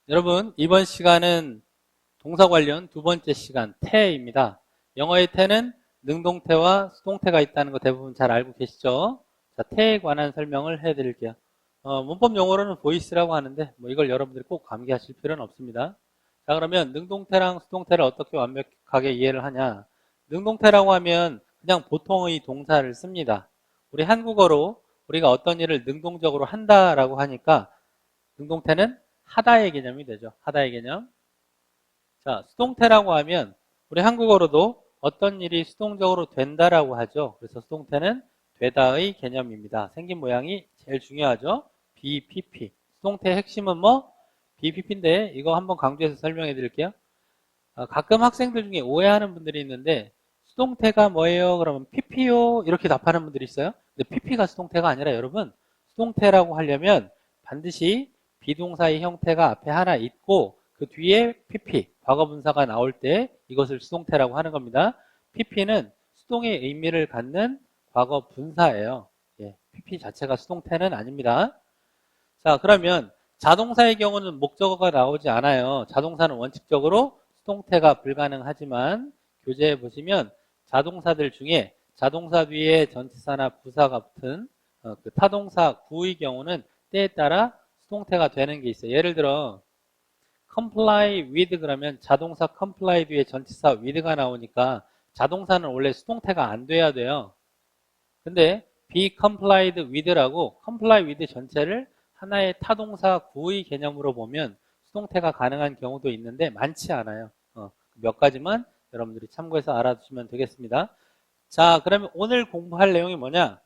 여러분, 이번 시간은 동사 관련 두 번째 시간, 태입니다. 영어의 태는 능동태와 수동태가 있다는 거 대부분 잘 알고 계시죠? 자, 태에 관한 설명을 해드릴게요. 문법 용어로는 보이스라고 하는데, 이걸 여러분들이 꼭 암기하실 필요는 없습니다. 자, 그러면 능동태랑 수동태를 어떻게 완벽하게 이해를 하냐? 능동태라고 하면 그냥 보통의 동사를 씁니다. 우리 한국어로 우리가 어떤 일을 능동적으로 한다라고 하니까 능동태는 하다의 개념이 되죠. 하다의 개념. 자, 수동태라고 하면 우리 한국어로도 어떤 일이 수동적으로 된다라고 하죠. 그래서 수동태는 되다의 개념입니다. 생긴 모양이 제일 중요하죠. BPP. 수동태의 핵심은 뭐? BPP인데 이거 한번 강조해서 설명해 드릴게요. 가끔 학생들 중에 오해하는 분들이 있는데 수동태가 뭐예요? 그러면 PP요 이렇게 답하는 분들이 있어요. 근데 PP가 수동태가 아니라 여러분, 수동태라고 하려면 반드시 비동사의 형태가 앞에 하나 있고 그 뒤에 PP, 과거분사가 나올 때 이것을 수동태라고 하는 겁니다. PP는 수동의 의미를 갖는 과거분사예요. 예, PP 자체가 수동태는 아닙니다. 자, 그러면 자동사의 경우는 목적어가 나오지 않아요. 자동사는 원칙적으로 수동태가 불가능하지만 교재에 보시면 자동사들 중에 자동사 뒤에 전치사나 부사가 붙은 그 타동사 구의 경우는 때에 따라 수동태가 되는 게 있어요. 예를 들어 comply with 그러면 자동사 comply 뒤에 전치사 with가 나오니까 자동사는 원래 수동태가 안 돼야 돼요. 근데 be complied with라고 comply with 전체를 하나의 타동사 구의 개념으로 보면 수동태가 가능한 경우도 있는데 많지 않아요. 몇 가지만 여러분들이 참고해서 알아두시면 되겠습니다. 자, 그러면 오늘 공부할 내용이 뭐냐?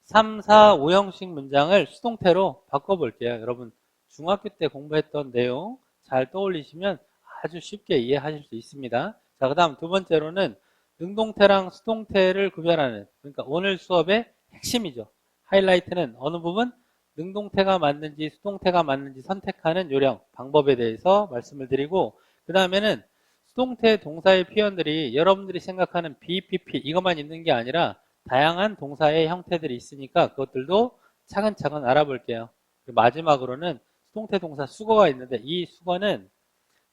3, 4, 5형식 문장을 수동태로 바꿔볼게요. 여러분 중학교 때 공부했던 내용 잘 떠올리시면 아주 쉽게 이해하실 수 있습니다. 자, 그 다음 두 번째로는 능동태랑 수동태를 구별하는, 그러니까 오늘 수업의 핵심이죠. 하이라이트는 어느 부분? 능동태가 맞는지 수동태가 맞는지 선택하는 요령, 방법에 대해서 말씀을 드리고, 그 다음에는 수동태 동사의 표현들이 여러분들이 생각하는 BPP 이것만 있는 게 아니라 다양한 동사의 형태들이 있으니까 그것들도 차근차근 알아볼게요. 마지막으로는 수동태 동사 수거가 있는데 이 수거는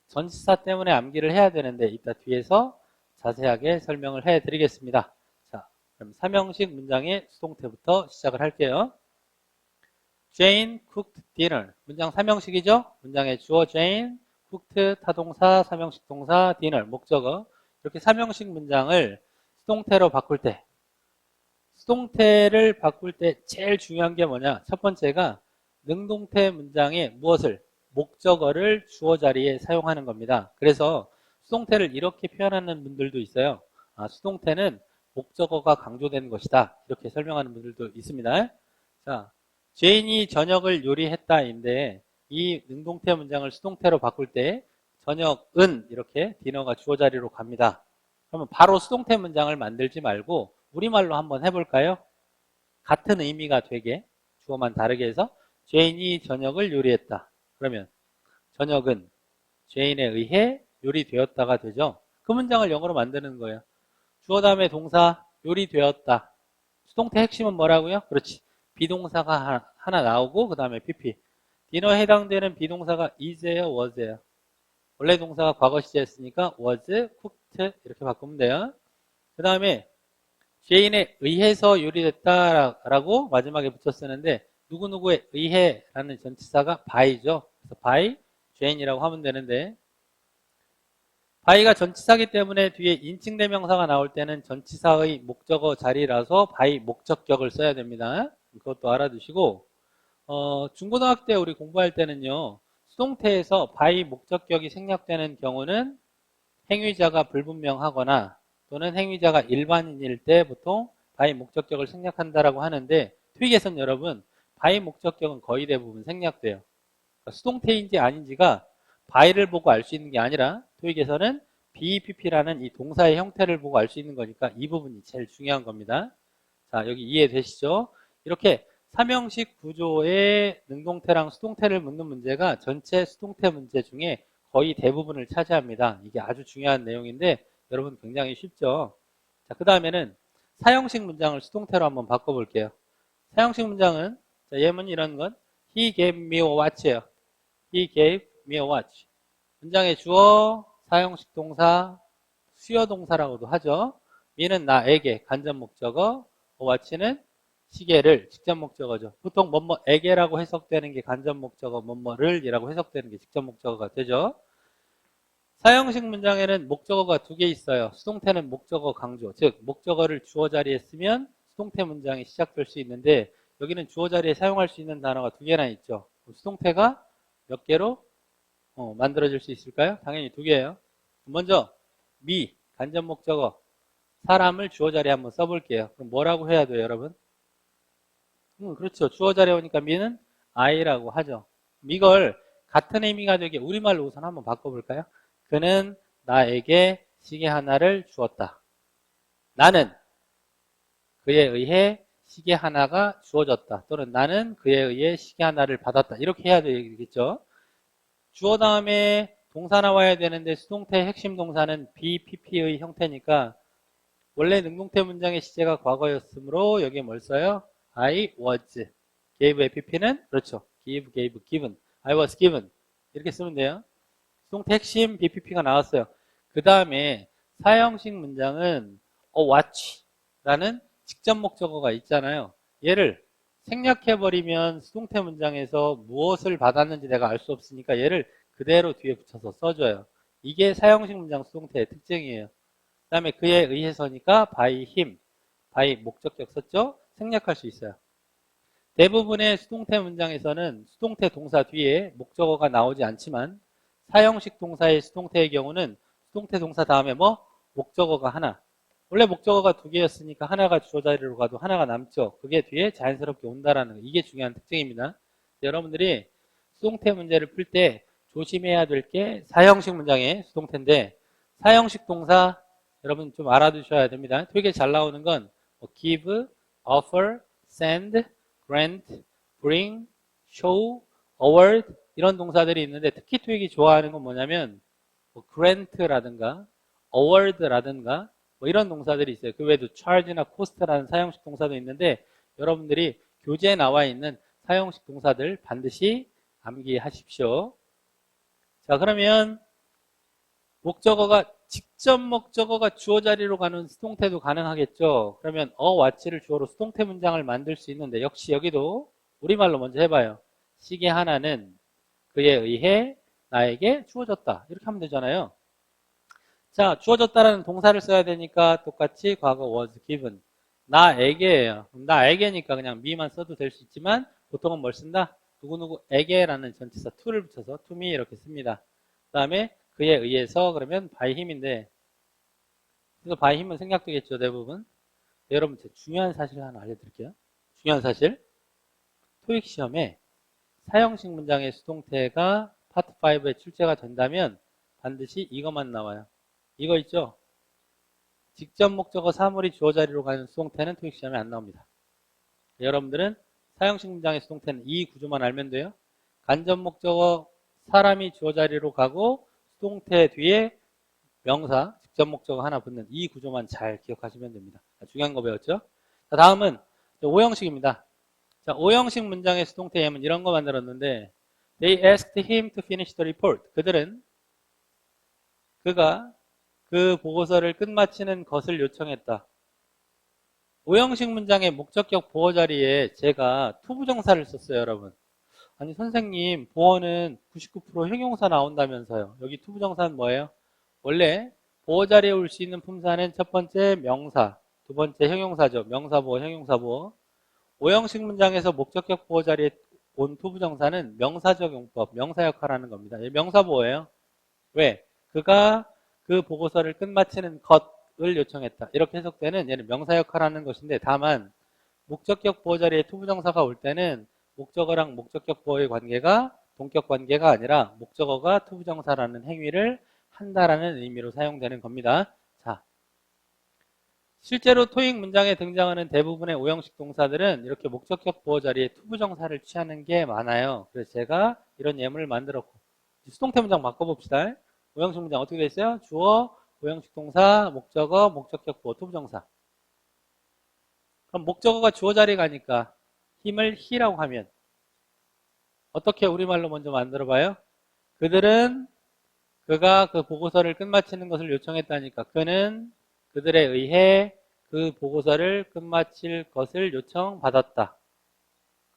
전치사 때문에 암기를 해야 되는데 이따 뒤에서 자세하게 설명을 해 드리겠습니다. 자, 그럼 3형식 문장의 수동태부터 시작을 할게요. Jane cooked dinner. 문장 3형식이죠? 문장의 주어 Jane, cooked 타동사, 3형식 동사, dinner 목적어. 이렇게 3형식 문장을 수동태로 바꿀 때 수동태를 바꿀 때 제일 중요한 게 뭐냐? 첫 번째가 능동태 문장에 무엇을? 목적어를 주어 자리에 사용하는 겁니다. 그래서 수동태를 이렇게 표현하는 분들도 있어요. 수동태는 목적어가 강조된 것이다. 이렇게 설명하는 분들도 있습니다. 자, 제인이 저녁을 요리했다인데 이 능동태 문장을 수동태로 바꿀 때 저녁은 이렇게 디너가 주어 자리로 갑니다. 그러면 바로 수동태 문장을 만들지 말고 우리말로 한번 해볼까요? 같은 의미가 되게 주어만 다르게 해서 제인이 저녁을 요리했다. 그러면 저녁은 제인에 의해 요리되었다가 되죠. 그 문장을 영어로 만드는 거예요. 주어 다음에 동사 요리되었다. 수동태 핵심은 뭐라고요? 그렇지. 비동사가 하나 나오고 그 다음에 PP. 디너에 해당되는 비동사가 is예요, was예요. 원래 동사가 과거 시제였으니까 was cooked 이렇게 바꾸면 돼요. 그 다음에 제인에 의해서 요리됐다라고 마지막에 붙여 쓰는데 누구누구에 의해라는 전치사가 by죠. 그래서 by 제인이라고 하면 되는데 by가 전치사기 때문에 뒤에 인칭대명사가 나올 때는 전치사의 목적어 자리라서 by 목적격을 써야 됩니다. 그것도 알아두시고 중고등학교 때 우리 공부할 때는요. 수동태에서 by 목적격이 생략되는 경우는 행위자가 불분명하거나 또는 행위자가 일반인일 때 보통 by 목적격을 생략한다라고 하는데 토익에서는 여러분 by 목적격은 거의 대부분 생략돼요. 그러니까 수동태인지 아닌지가 by를 보고 알 수 있는 게 아니라 토익에서는 BPP라는 이 동사의 형태를 보고 알 수 있는 거니까 이 부분이 제일 중요한 겁니다. 자, 여기 이해되시죠? 이렇게 3형식 구조의 능동태랑 수동태를 묻는 문제가 전체 수동태 문제 중에 거의 대부분을 차지합니다. 이게 아주 중요한 내용인데 여러분 굉장히 쉽죠? 자, 그 다음에는 사형식 문장을 수동태로 한번 바꿔볼게요. 사형식 문장은 자, 예문 이런 건 He gave me a watch예요. He gave me a watch. 문장의 주어, 사용식 동사, 수요 동사라고도 하죠. me는 나에게, 간접 목적어, a watch는 시계를, 직접 목적어죠. 보통 뭐뭐에게라고 해석되는 게 간접 목적어, 뭐뭐를 이라고 해석되는 게 직접 목적어가 되죠. 사형식 문장에는 목적어가 두 개 있어요. 수동태는 목적어 강조, 즉 목적어를 주어 자리에 쓰면 수동태 문장이 시작될 수 있는데 여기는 주어 자리에 사용할 수 있는 단어가 두 개나 있죠. 수동태가 몇 개로 만들어질 수 있을까요? 당연히 두 개예요. 먼저 me, 간접 목적어, 사람을 주어 자리에 한번 써볼게요. 그럼 뭐라고 해야 돼요, 여러분? 그렇죠. 주어 자리에 오니까 me는 I라고 하죠. 이걸 같은 의미가 되게 우리말로 우선 한번 바꿔볼까요? 그는 나에게 시계 하나를 주었다. 나는 그에 의해 시계 하나가 주어졌다. 또는 나는 그에 의해 시계 하나를 받았다. 이렇게 해야 되겠죠. 주어 다음에 동사 나와야 되는데 수동태의 핵심 동사는 BPP의 형태니까 원래 능동태 문장의 시제가 과거였으므로 여기에 뭘 써요? I was. gave APP는 그렇죠. give, gave, given. I was given. 이렇게 쓰면 돼요. 수동태 핵심 BPP가 나왔어요. 그 다음에 사형식 문장은 watch라는 직접 목적어가 있잖아요. 얘를 생략해버리면 수동태 문장에서 무엇을 받았는지 내가 알 수 없으니까 얘를 그대로 뒤에 붙여서 써줘요. 이게 사형식 문장 수동태의 특징이에요. 그 다음에 그에 의해서니까 by him, by 목적격 썼죠? 생략할 수 있어요. 대부분의 수동태 문장에서는 수동태 동사 뒤에 목적어가 나오지 않지만 사형식 동사의 수동태의 경우는 수동태 동사 다음에 목적어가 하나. 원래 목적어가 두 개였으니까 하나가 주어 자리로 가도 하나가 남죠. 그게 뒤에 자연스럽게 온다라는 거. 이게 중요한 특징입니다. 여러분들이 수동태 문제를 풀 때 조심해야 될 게 사형식 문장의 수동태인데 사형식 동사 여러분 좀 알아두셔야 됩니다. 되게 잘 나오는 건 give, offer, send, grant, bring, show, award 이런 동사들이 있는데 특히 토익이 좋아하는 건 뭐냐면 grant라든가 award라든가 이런 동사들이 있어요. 그 외에도 charge나 cost라는 사형식 동사도 있는데 여러분들이 교재에 나와 있는 사형식 동사들 반드시 암기하십시오. 자, 그러면 목적어가 직접 목적어가 주어 자리로 가는 수동태도 가능하겠죠. 그러면 watch를 주어로 수동태 문장을 만들 수 있는데 역시 여기도 우리말로 먼저 해봐요. 시계 하나는 그에 의해 나에게 주어졌다. 이렇게 하면 되잖아요. 자, 주어졌다라는 동사를 써야 되니까 똑같이 과거 was given. 나에게예요. 나에게니까 그냥 me만 써도 될 수 있지만 보통은 뭘 쓴다? 누구누구에게라는 전치사 to를 붙여서 to me 이렇게 씁니다. 그 다음에 그에 의해서 그러면 by him인데 그래서 by him은 생략되겠죠, 대부분. 네, 여러분 제가 중요한 사실을 하나 알려드릴게요. 중요한 사실. 토익 시험에 사형식 문장의 수동태가 파트 5에 출제가 된다면 반드시 이것만 나와요. 이거 있죠? 직접 목적어 사물이 주어 자리로 가는 수동태는 토익 시험에 안 나옵니다. 여러분들은 사형식 문장의 수동태는 이 구조만 알면 돼요. 간접 목적어 사람이 주어 자리로 가고 수동태 뒤에 명사, 직접 목적어 하나 붙는 이 구조만 잘 기억하시면 됩니다. 중요한 거 배웠죠? 자, 다음은 오형식입니다. 자, 오형식 문장의 수동태 예문 이런 거 만들었는데 They asked him to finish the report. 그가 그 보고서를 끝마치는 것을 요청했다. 오형식 문장의 목적격 보어 자리에 제가 투부정사를 썼어요, 여러분. 아니 선생님 보어는 99% 형용사 나온다면서요. 여기 투부정사는 뭐예요? 원래 보어 자리에 올 수 있는 품사는 첫 번째 명사, 두 번째 형용사죠. 명사보어, 형용사보어. 오형식 문장에서 목적격 보어 자리에 온 투부정사는 명사적 용법, 명사 역할을 하는 겁니다. 명사보어예요. 왜? 그가 그 보고서를 끝마치는 것을 요청했다. 이렇게 해석되는 얘는 명사 역할을 하는 것인데 다만 목적격 보어 자리에 투부정사가 올 때는 목적어랑 목적격 보어의 관계가 동격 관계가 아니라 목적어가 투부정사라는 행위를 한다라는 의미로 사용되는 겁니다. 자, 실제로 토익 문장에 등장하는 대부분의 오형식 동사들은 이렇게 목적격 보어 자리에 투부정사를 취하는 게 많아요. 그래서 제가 이런 예문을 만들었고 수동태 문장 바꿔봅시다. 오형식 문장 어떻게 돼 있어요? 주어, 오형식 동사, 목적어, 목적격 보어, 투부정사. 그럼 목적어가 주어 자리에 가니까 힘을 he라고 하면 어떻게 우리말로 먼저 만들어봐요? 그가 그 보고서를 끝마치는 것을 요청했다니까 그는 그들에 의해 그 보고서를 끝마칠 것을 요청받았다.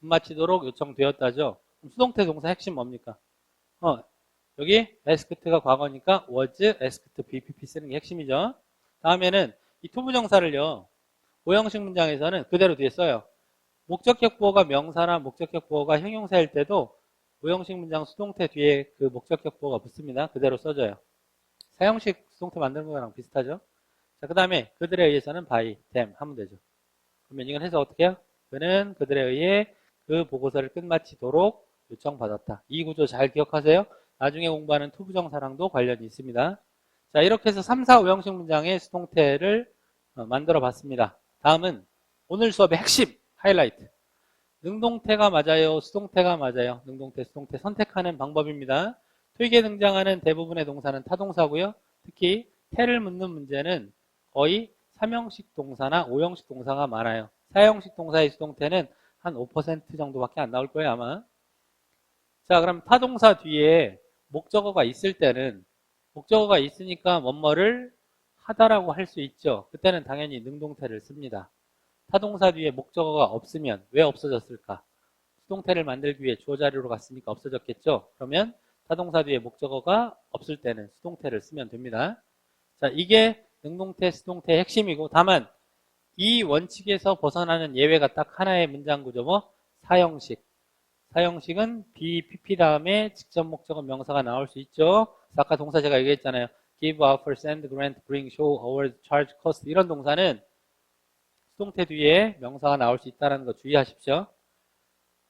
끝마치도록 요청되었다죠. 그럼 수동태 동사 핵심 뭡니까? 여기 asked가 과거니까 was asked BPP 쓰는 게 핵심이죠. 다음에는 이 투부정사를요. 5형식 문장에서는 그대로 뒤에 써요. 목적격 보어가 명사나 목적격 보어가 형용사일 때도 5형식 문장 수동태 뒤에 그 목적격 보어가 붙습니다. 그대로 써져요. 4형식 수동태 만드는 거랑 비슷하죠. 자, 그 다음에 그들에 의해서는 by, them 하면 되죠. 그러면 이건 해서 어떻게 해요? 그는 그들에 의해 그 보고서를 끝마치도록 요청받았다. 이 구조 잘 기억하세요. 나중에 공부하는 투부정사랑도 관련이 있습니다. 자, 이렇게 해서 3, 4, 5형식 문장의 수동태를 만들어 봤습니다. 다음은 오늘 수업의 핵심, 하이라이트. 능동태가 맞아요? 수동태가 맞아요? 능동태, 수동태 선택하는 방법입니다. 토익에 등장하는 대부분의 동사는 타동사고요. 특히 태를 묻는 문제는 거의 3형식 동사나 5형식 동사가 많아요. 4형식 동사의 수동태는 한 5% 정도밖에 안 나올 거예요, 아마. 자, 그럼 타동사 뒤에 목적어가 있을 때는 목적어가 있으니까 뭐뭐를 하다라고 할 수 있죠. 그때는 당연히 능동태를 씁니다. 타동사 뒤에 목적어가 없으면 왜 없어졌을까? 수동태를 만들기 위해 주어 자리로 갔으니까 없어졌겠죠. 그러면 타동사 뒤에 목적어가 없을 때는 수동태를 쓰면 됩니다. 자, 이게 능동태, 수동태의 핵심이고 다만 이 원칙에서 벗어나는 예외가 딱 하나의 문장 구조 뭐? 사형식. 사형식은 BPP 다음에 직접 목적어 명사가 나올 수 있죠. 아까 동사 제가 얘기했잖아요. give, offer, send, grant, bring, show, award, charge, cost 이런 동사는 수동태 뒤에 명사가 나올 수 있다는 거 주의하십시오.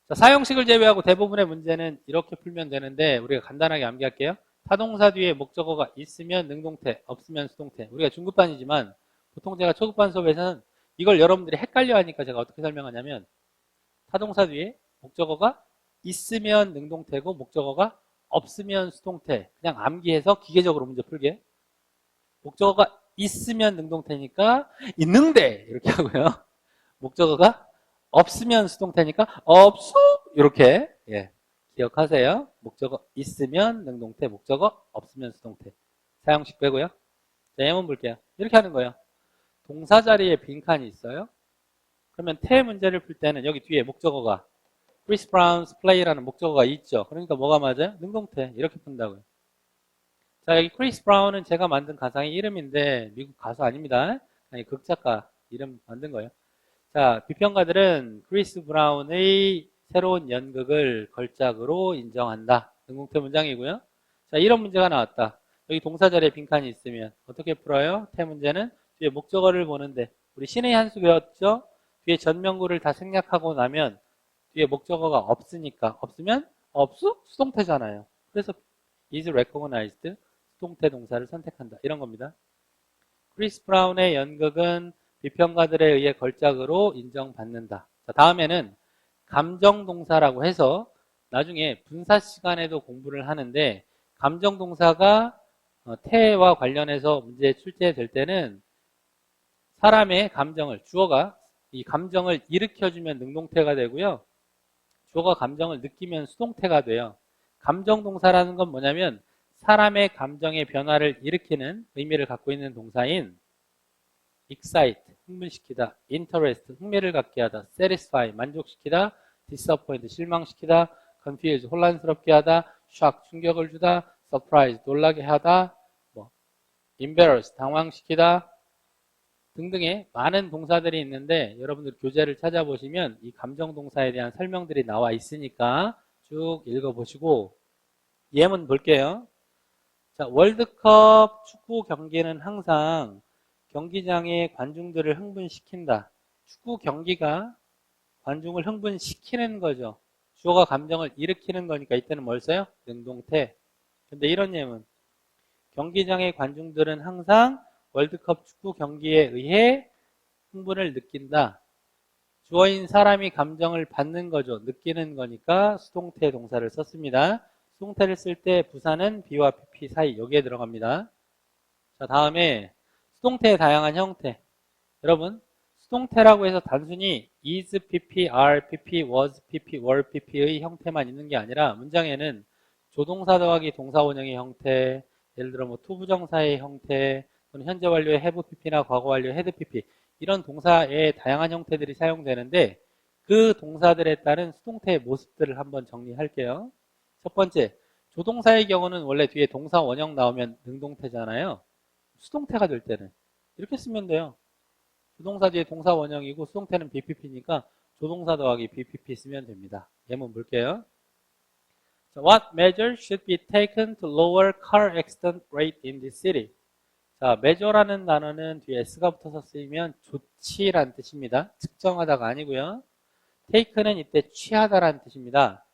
자, 사형식을 제외하고 대부분의 문제는 이렇게 풀면 되는데 우리가 간단하게 암기할게요. 타동사 뒤에 목적어가 있으면 능동태, 없으면 수동태. 우리가 중급반이지만 보통 제가 초급반 수업에서는 이걸 여러분들이 헷갈려 하니까 제가 어떻게 설명하냐면 타동사 뒤에 목적어가 있으면 능동태고 목적어가 없으면 수동태. 그냥 암기해서 기계적으로 문제 풀게. 목적어가 있으면 능동태니까 있는데 이렇게 하고요. 목적어가 없으면 수동태니까 없어 이렇게 기억하세요. 목적어 있으면 능동태, 목적어 없으면 수동태. 사형식 빼고요. 자, 예문 볼게요. 이렇게 하는 거예요. 동사 자리에 빈칸이 있어요. 그러면 태 문제를 풀 때는 여기 뒤에 목적어가 Chris Brown's play라는 목적어가 있죠. 그러니까 뭐가 맞아요? 능동태 이렇게 푼다고요. 자, 여기 크리스 브라운은 제가 만든 가상의 이름인데 미국 가수 아닙니다. 아니 극작가 이름 만든 거예요. 자, 비평가들은 크리스 브라운의 새로운 연극을 걸작으로 인정한다. 능동태 문장이고요. 자, 이런 문제가 나왔다. 여기 동사 자리에 빈칸이 있으면 어떻게 풀어요? 태 문제는 뒤에 목적어를 보는데 우리 신의 한 수 배웠죠? 뒤에 전명구를 다 생략하고 나면 뒤에 목적어가 없으니까 없으면 없수? 수동태잖아요. 그래서 is recognized 수동태 동사를 선택한다. 이런 겁니다. 크리스 브라운의 연극은 비평가들에 의해 걸작으로 인정받는다. 자, 다음에는 감정동사라고 해서 나중에 분사 시간에도 공부를 하는데 감정동사가 태와 관련해서 문제에 출제될 때는 사람의 감정을 주어가 이 감정을 일으켜주면 능동태가 되고요. 주어가 감정을 느끼면 수동태가 돼요. 감정동사라는 건 뭐냐면 사람의 감정의 변화를 일으키는 의미를 갖고 있는 동사인 excite, 흥분시키다, interest, 흥미를 갖게 하다, satisfy, 만족시키다, disappoint, 실망시키다, confuse, 혼란스럽게 하다, shock, 충격을 주다, surprise, 놀라게 하다, embarrass, 당황시키다 등등의 많은 동사들이 있는데 여러분들 교재를 찾아보시면 이 감정동사에 대한 설명들이 나와 있으니까 쭉 읽어보시고 예문 볼게요. 자, 월드컵 축구 경기는 항상 경기장의 관중들을 흥분시킨다. 축구 경기가 관중을 흥분시키는 거죠. 주어가 감정을 일으키는 거니까 이때는 뭘 써요? 능동태. 근데 이런 예문. 경기장의 관중들은 항상 월드컵 축구 경기에 의해 흥분을 느낀다. 주어인 사람이 감정을 받는 거죠. 느끼는 거니까 수동태 동사를 썼습니다. 수동태를 쓸 때 부사는 B와 PP 사이 여기에 들어갑니다. 자, 다음에 수동태의 다양한 형태. 여러분, 수동태라고 해서 단순히 is PP, are PP, was PP, were PP의 형태만 있는 게 아니라 문장에는 조동사 더하기 동사 원형의 형태, 예를 들어 뭐 투부정사의 형태, 또는 현재 완료의 have pp나 과거 완료의 had pp, 이런 동사의 다양한 형태들이 사용되는데 그 동사들에 따른 수동태의 모습들을 한번 정리할게요. 첫 번째, 조동사의 경우는 원래 뒤에 동사 원형 나오면 능동태잖아요. 수동태가 될 때는 이렇게 쓰면 돼요. 조동사 뒤에 동사 원형이고 수동태는 BPP니까 조동사 더하기 BPP 쓰면 됩니다. 예문 볼게요. What measures should be taken to lower car accident rate in this city? 자, measure라는 단어는 뒤에 s가 붙어서 쓰이면 조치란 뜻입니다. 측정하다가 아니고요. take는 이때 취하다라는 뜻입니다.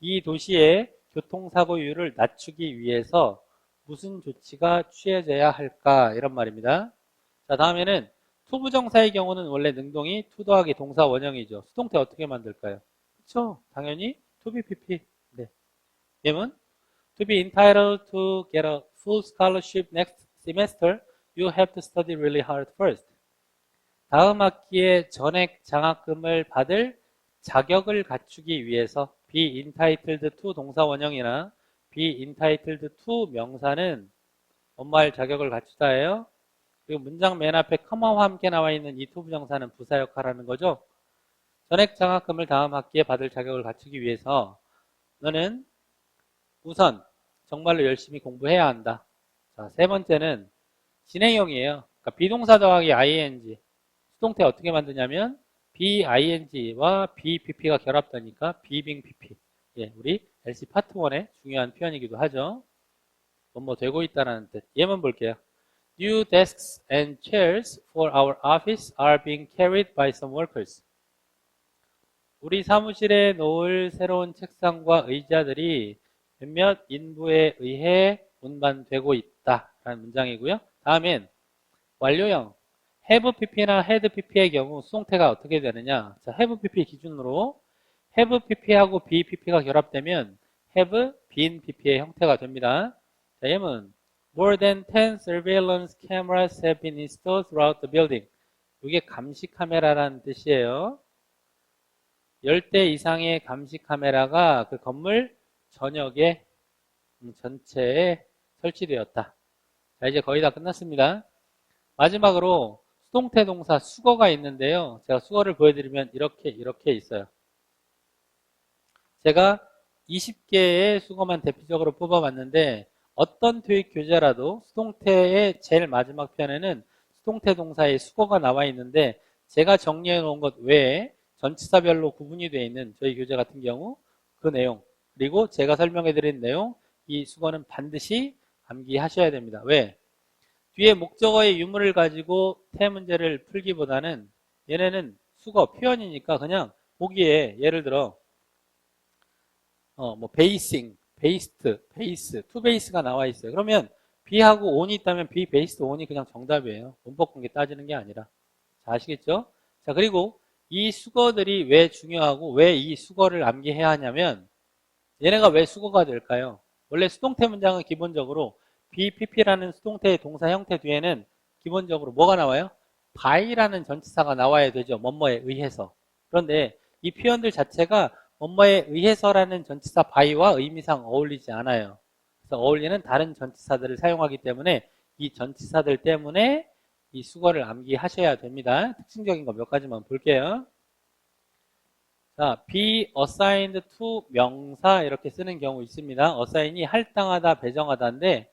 이 도시의 교통사고율을 낮추기 위해서 무슨 조치가 취해져야 할까? 이런 말입니다. 자, 다음에는 투부정사의 경우는 원래 능동이 to 더하기 동사 원형이죠. 수동태 어떻게 만들까요? 그렇죠? 당연히 to be pp. 네. 예문 To be entitled to get a full scholarship next semester, you have to study really hard first. 다음 학기에 전액 장학금을 받을 자격을 갖추기 위해서 be entitled to 동사 원형이나 be entitled to 명사는 뭔말 자격을 갖추다예요. 그리고 문장 맨 앞에 커마와 함께 나와 있는 이 to 부정사는 부사 역할하는 거죠. 전액 장학금을 다음 학기에 받을 자격을 갖추기 위해서 너는 우선 정말로 열심히 공부해야 한다. 자, 세 번째는 진행형이에요. 그러니까 비동사 더하기 ing. 수동태 어떻게 만드냐면 BING와 BPP가 결합되니까 Being PP. 예, 우리 LC 파트 1의 중요한 표현이기도 하죠. 뭐뭐 되고 있다는 뜻. 예문 볼게요. New desks and chairs for our office are being carried by some workers. 우리 사무실에 놓을 새로운 책상과 의자들이 몇몇 인부에 의해 운반되고 있다라는 문장이고요. 다음엔 완료형 have pp나 had pp의 경우 수동태가 어떻게 되느냐. 자, have pp 기준으로 have pp하고 be pp가 결합되면 have been pp의 형태가 됩니다. 자, 예문 More than 10 surveillance cameras have been installed throughout the building. 이게 감시 카메라라는 뜻이에요. 10대 이상의 감시 카메라가 그 건물 전역에 전체에 설치되었다. 자, 이제 거의 다 끝났습니다. 마지막으로 수동태 동사 수거가 있는데요. 제가 수거를 보여드리면 이렇게 있어요. 제가 20개의 수거만 대표적으로 뽑아봤는데 어떤 토익 교재라도 수동태의 제일 마지막 편에는 수동태 동사의 수거가 나와 있는데 제가 정리해 놓은 것 외에 전치사별로 구분이 되어 있는 저희 교재 같은 경우 그 내용, 그리고 제가 설명해 드린 내용, 이 수거는 반드시 암기하셔야 됩니다. 왜? 뒤에 목적어의 유무를 가지고 태 문제를 풀기보다는 얘네는 수거, 표현이니까 그냥 보기에 예를 들어 뭐 베이싱, 베이스트, 베이스, 투 베이스가 나와 있어요. 그러면 B하고 on이 있다면 B 베이스드 on이 그냥 정답이에요. 문법 공개 따지는 게 아니라. 자, 아시겠죠? 자, 그리고 이 수거들이 왜 중요하고 왜 이 수거를 암기해야 하냐면 얘네가 왜 수거가 될까요? 원래 수동태 문장은 기본적으로 BPP라는 수동태의 동사 형태 뒤에는 기본적으로 뭐가 나와요? by라는 전치사가 나와야 되죠. 뭐뭐에 의해서. 그런데 이 표현들 자체가 뭐뭐에 의해서라는 전치사 by와 의미상 어울리지 않아요. 그래서 어울리는 다른 전치사들을 사용하기 때문에 이 전치사들 때문에 이 수거를 암기하셔야 됩니다. 특징적인 거 몇 가지만 볼게요. 자, be assigned to 명사 이렇게 쓰는 경우 있습니다. assign이 할당하다, 배정하다인데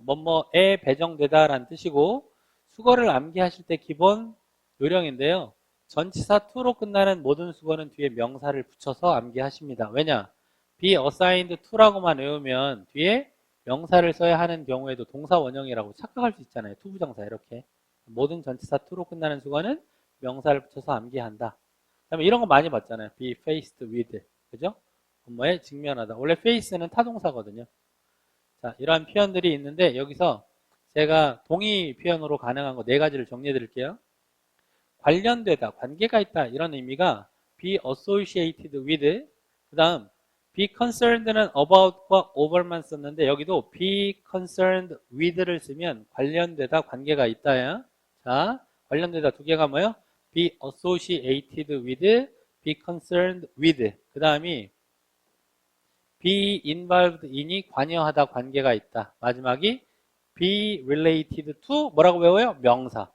뭐뭐에 배정되다라는 뜻이고 수거를 암기하실 때 기본 요령인데요. 전치사 to로 끝나는 모든 수거는 뒤에 명사를 붙여서 암기하십니다. 왜냐? be assigned to라고만 외우면 뒤에 명사를 써야 하는 경우에도 동사 원형이라고 착각할 수 있잖아요. to 부정사 이렇게. 모든 전치사 to로 끝나는 수거는 명사를 붙여서 암기한다. 그다음에 이런 거 많이 봤잖아요. be faced with. 그죠? 뭐에 직면하다. 원래 face는 타동사거든요. 자, 이러한 표현들이 있는데 여기서 제가 동의 표현으로 가능한 거 4가지를 정리해 드릴게요. 관련되다, 관계가 있다 이런 의미가 be associated with, 그 다음 be concerned는 about과 over만 썼는데 여기도 be concerned with를 쓰면 관련되다, 관계가 있다야. 자, 관련되다 2개가 뭐예요? be associated with, be concerned with. 그 다음이 be involved in이 관여하다, 관계가 있다. 마지막이 be related to 뭐라고 외워요? 명사.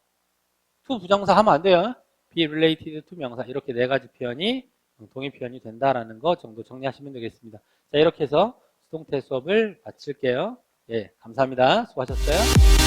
to 부정사 하면 안 돼요. be related to 명사. 이렇게 네 가지 표현이 동의 표현이 된다라는 거 정도 정리하시면 되겠습니다. 자, 이렇게 해서 수동태 수업을 마칠게요. 예, 감사합니다. 수고하셨어요.